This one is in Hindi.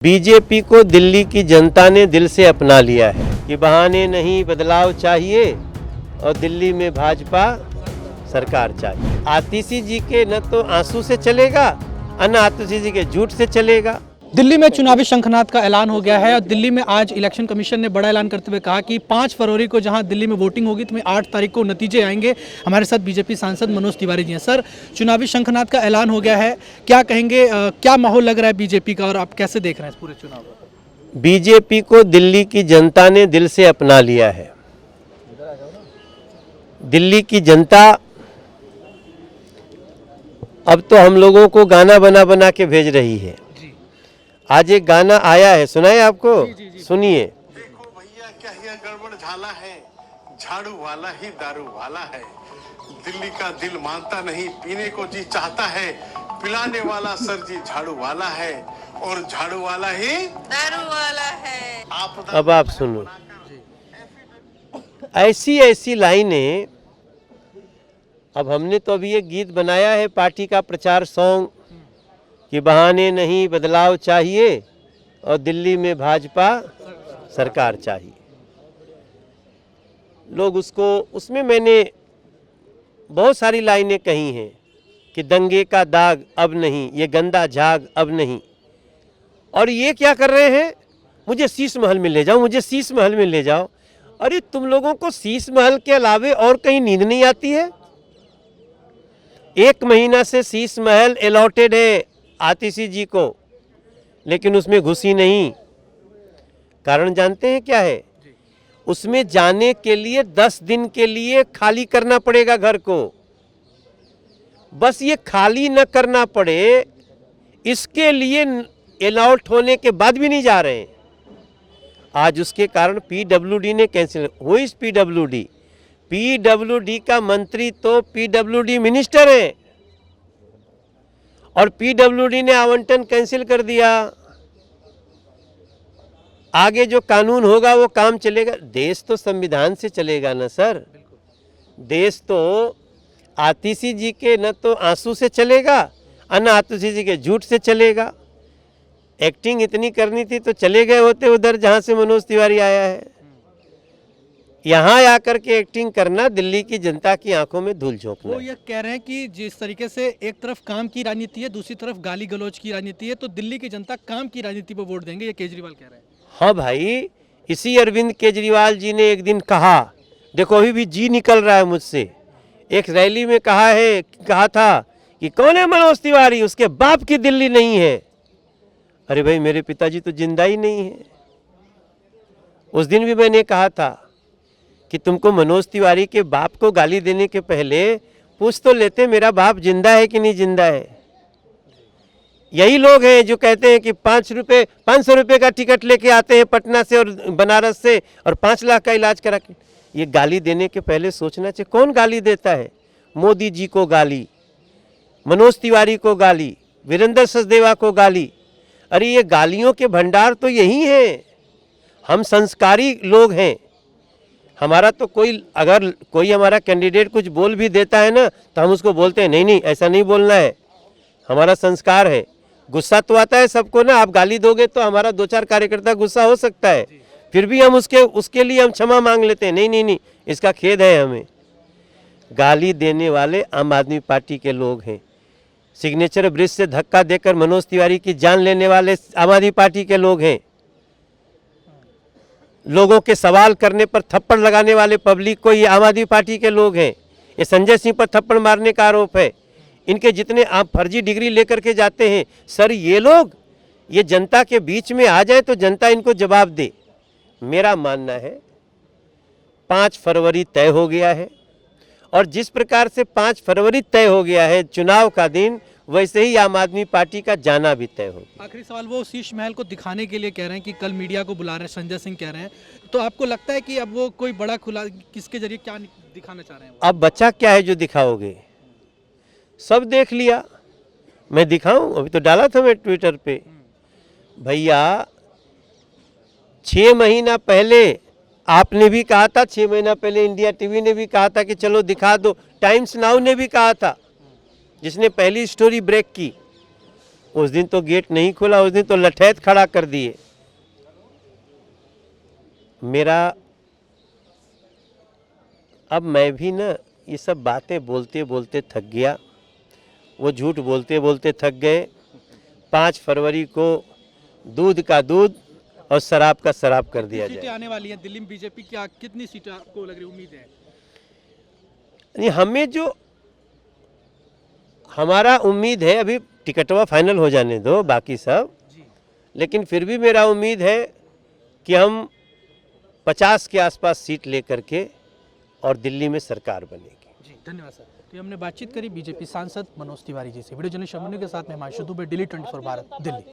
बीजेपी को दिल्ली की जनता ने दिल से अपना लिया है कि बहाने नहीं बदलाव चाहिए और दिल्ली में भाजपा सरकार चाहिए। आतिशी जी के न तो आंसू से चलेगा और न आतिशी जी के झूठ से चलेगा। दिल्ली में चुनावी शंखनाद का ऐलान हो गया है और दिल्ली में आज इलेक्शन कमीशन ने बड़ा ऐलान करते हुए कहा कि 5 फरवरी को जहां दिल्ली में वोटिंग होगी तो 8 तारीख को नतीजे आएंगे। हमारे साथ बीजेपी सांसद मनोज तिवारी जी हैं। सर, चुनावी शंखनाद का ऐलान हो गया है, क्या कहेंगे, क्या माहौल लग रहा है बीजेपी का और आप कैसे देख रहे हैं इस पूरे चुनाव को? बीजेपी को दिल्ली की जनता ने दिल से अपना लिया है। दिल्ली की जनता अब तो हम लोगों को गाना बना बना के भेज रही है। आज एक गाना आया है, सुनाए आपको? सुनिए। देखो भैया क्या ये गड़बड़ झाला है, झाड़ू वाला ही दारू वाला है। दिल्ली का दिल मानता नहीं, पीने को जी चाहता है। पिलाने वाला सर जी झाड़ू वाला है और झाड़ू वाला ही दारू वाला है। अब आप सुनो, ऐसी ऐसी लाइनें। अब हमने तो अभी एक गीत बनाया है पार्टी का प्रचार सॉन्ग कि बहाने नहीं बदलाव चाहिए और दिल्ली में भाजपा सरकार चाहिए। लोग उसमें मैंने बहुत सारी लाइनें कही हैं कि दंगे का दाग अब नहीं, ये गंदा झाग अब नहीं। और ये क्या कर रहे हैं? मुझे शीश महल में ले जाओ, मुझे शीश महल में ले जाओ। अरे तुम लोगों को शीश महल के अलावे और कहीं नींद नहीं आती है? 1 महीना से शीश महल अलॉटेड है आतिशी जी को, लेकिन उसमें घुसी नहीं। कारण जानते हैं क्या है? उसमें जाने के लिए 10 दिन के लिए खाली करना पड़ेगा घर को। बस ये खाली न करना पड़े, इसके लिए अलॉट होने के बाद भी नहीं जा रहे हैं। आज उसके कारण पीडब्ल्यूडी ने cancel. Who is PWD? PWD का मंत्री तो पीडब्ल्यूडी मिनिस्टर है और पीडब्ल्यूडी ने आवंटन कैंसिल कर दिया। आगे जो कानून होगा वो काम चलेगा। देश तो संविधान से चलेगा ना सर। देश तो आतिशी जी के न तो आंसू से चलेगा और न आतिशी जी के झूठ से चलेगा। एक्टिंग इतनी करनी थी तो चले गए होते उधर जहां से मनोज तिवारी आया है। यहाँ आकर के एक्टिंग करना दिल्ली की जनता की आंखों में धूल झोंकना। वो ये कह रहे हैं कि जिस तरीके से एक तरफ काम की राजनीति है, दूसरी तरफ गाली गलौज की राजनीति है, तो दिल्ली की जनता काम की राजनीति पर वोट देंगे, ये केजरीवाल कह रहे हैं। हाँ भाई, इसी अरविंद केजरीवाल जी ने एक दिन कहा, देखो अभी भी जी निकल रहा है मुझसे, एक रैली में कहा था कि कौन है मनोज तिवारी, उसके बाप की दिल्ली नहीं है। अरे भाई, मेरे पिताजी तो जिंदा ही नहीं है। उस दिन भी मैंने कहा था कि तुमको मनोज तिवारी के बाप को गाली देने के पहले पूछ तो लेते मेरा बाप जिंदा है कि नहीं जिंदा है। यही लोग हैं जो कहते हैं कि 500 रुपये का टिकट लेके आते हैं पटना से और बनारस से और 5 लाख का इलाज करा के। ये गाली देने के पहले सोचना चाहिए कौन गाली देता है। मोदी जी को गाली, मनोज तिवारी को गाली, वीरेंद्र सचदेवा को गाली। अरे ये गालियों के भंडार तो यही हैं। हम संस्कारी लोग हैं। हमारा तो अगर कोई हमारा कैंडिडेट कुछ बोल भी देता है ना तो हम उसको बोलते हैं नहीं ऐसा नहीं बोलना है, हमारा संस्कार है। गुस्सा तो आता है सबको ना, आप गाली दोगे तो हमारा 2-4 कार्यकर्ता गुस्सा हो सकता है, फिर भी हम उसके लिए हम क्षमा मांग लेते हैं। नहीं, इसका खेद है हमें। गाली देने वाले आम आदमी पार्टी के लोग हैं। सिग्नेचर ब्रिज से धक्का देकर मनोज तिवारी की जान लेने वाले आम आदमी पार्टी के लोग हैं। लोगों के सवाल करने पर थप्पड़ लगाने वाले पब्लिक को ये आम आदमी पार्टी के लोग हैं। ये संजय सिंह पर थप्पड़ मारने का आरोप है। इनके जितने आप फर्जी डिग्री लेकर के जाते हैं सर, ये लोग ये जनता के बीच में आ जाए तो जनता इनको जवाब दे। मेरा मानना है 5 फरवरी तय हो गया है और जिस प्रकार से 5 फरवरी तय हो गया है चुनाव का दिन, वैसे ही आम आदमी पार्टी का जाना भी तय हो। आखिरी सवाल, वो शीश महल को दिखाने के लिए कह रहे हैं कि कल मीडिया को बुला रहे हैं, संजय सिंह कह रहे हैं, तो आपको लगता है कि अब वो कोई बड़ा खुला किसके जरिए क्या दिखाना चाह रहे हैं? अब बच्चा क्या है जो दिखाओगे? सब देख लिया। मैं दिखाऊं? अभी तो डाला था मैं ट्विटर पे। भैया 6 महीना पहले आपने भी कहा था, 6 महीना पहले इंडिया टीवी ने भी कहा था कि चलो दिखा दो, टाइम्स नाउ ने भी कहा था जिसने पहली स्टोरी ब्रेक की। उस दिन तो गेट नहीं खुला, उस दिन तो लठैत खड़ा कर दिए। मेरा अब मैं भी ना ये सब बातें बोलते बोलते थक गया, वो झूठ बोलते बोलते थक गए। 5 फरवरी को दूध का दूध और शराब का शराब कर दिया सीटें जाए। आने वाली हैं दिल्ली में बीजेपी की, कितनी सीटें आपको लग रही उम्मीद है? नहीं, हमें जो हमारा उम्मीद है, अभी टिकटवा फाइनल हो जाने दो बाकी सब, लेकिन फिर भी मेरा उम्मीद है कि हम 50 के आसपास सीट लेकर के और दिल्ली में सरकार बनेगी। जी धन्यवाद सर। तो ये हमने बातचीत करी बीजेपी सांसद मनोज तिवारी जी से। वीडियो जर्नलिस्ट अमनु के साथ में हिमांशु दुबे, दिल्ली 24 भारत, दिल्ली।